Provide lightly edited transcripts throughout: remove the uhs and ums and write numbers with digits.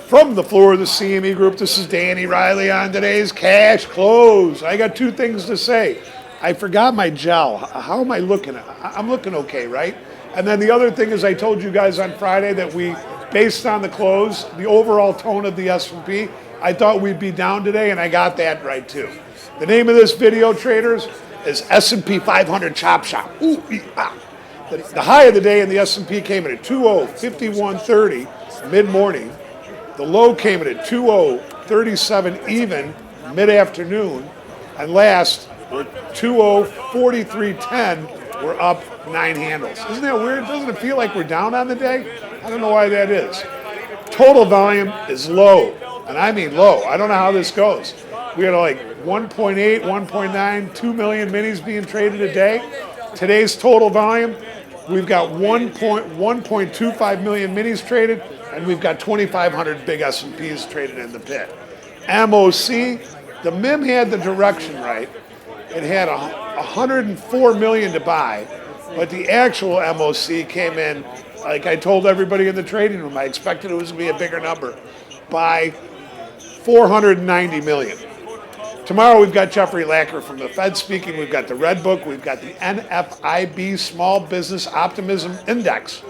From the floor of the CME Group, this is Danny Riley on today's Cash Close. I got two things to say. I forgot my gel. How am I looking? I'm looking okay, right? And then the other thing is I told you guys on Friday that we, based on the close, the overall tone of the S&P, I thought we'd be down today, and I got that right too. The name of this video, traders, is S&P 500 Chop Shop. Ooh, ah. The high of the day in the S&P came in at 2:051.30 mid-morning. The low came in at 2:037 even mid-afternoon, and last we're 2:043.10. We're up 9 handles. Isn't that weird? Doesn't it feel like we're down on the day? I don't know why that is. Total volume is low, and I mean low. I don't know how this goes. We had like 1.8, 1.9, 2 million minis being traded a day. Today's total volume, we've got 1.25 million minis traded, and we've got 2,500 big S&Ps traded in the pit. MOC, the MIM had the direction right. It had 104 million to buy, but the actual MOC came in, like I told everybody in the trading room, I expected it was going to be a bigger number, by 490 million. Tomorrow we've got Jeffery from the Fed speaking. We've got the Redbook. We've got the NFIB Small Business Optimism Index.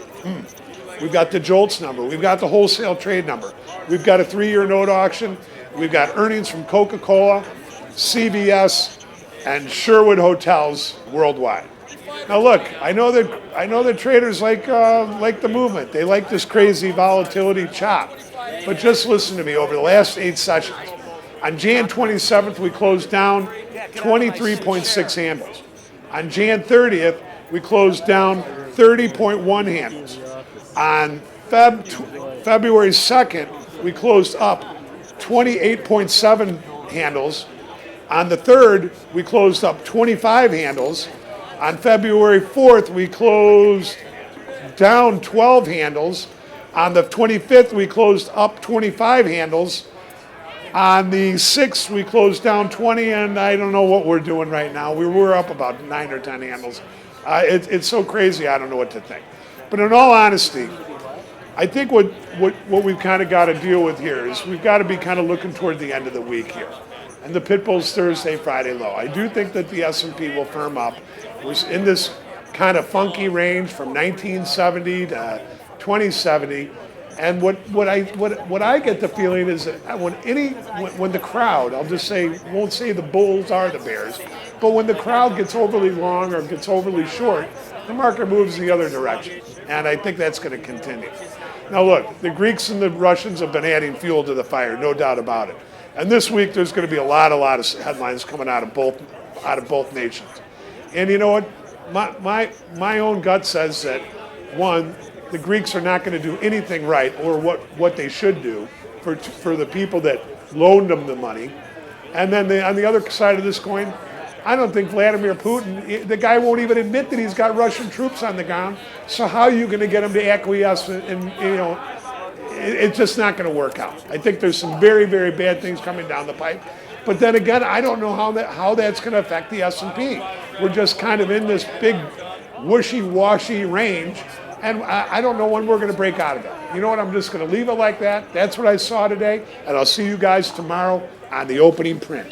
We've got the JOLTS number. We've got the wholesale trade number. We've got a 3-year note auction. We've got earnings from Coca-Cola, CVS, and Sherwood Hotels worldwide. Now look, I know that traders like the movement. They like this crazy volatility chop. But just listen to me. Over the last 8 sessions, on Jan 27th, we closed down 23.6 handles. On Jan 30th, we closed down 30.1 handles. On February 2nd, we closed up 28.7 handles. On the 3rd, we closed up 25 handles. On February 4th, we closed down 12 handles. On the 25th, we closed up 25 handles. On the 6th, we closed down 20, and I don't know what we're doing right now. We're up about 9 or 10 handles. It's so crazy, I don't know what to think. But in all honesty, I think what we've kind of got to deal with here is we've got to be kind of looking toward the end of the week here. And the PitBull's Thursday Friday low. I do think that the S&P will firm up. We're in this kind of funky range from 1970 to 2070. And what I get the feeling is that when the crowd, I'll just say, won't say the bulls are the bears, but when the crowd gets overly long or gets overly short, the market moves the other direction. And I think that's going to continue. Now look, the Greeks and the Russians have been adding fuel to the fire, no doubt about it. And this week there's going to be a lot of headlines coming out of both nations. And you know what? My own gut says that, one, the Greeks are not going to do anything right, or what they should do for the people that loaned them the money. And then on the other side of this coin, I don't think Vladimir Putin, the guy won't even admit that he's got Russian troops on the ground. So how are you going to get him to acquiesce? And it's just not going to work out. I think there's some very, very bad things coming down the pipe. But then again, I don't know how that's going to affect the S&P. We're just kind of in this big wishy-washy range. And I don't know when we're going to break out of it. You know what? I'm just going to leave it like that. That's what I saw today. And I'll see you guys tomorrow on the opening print.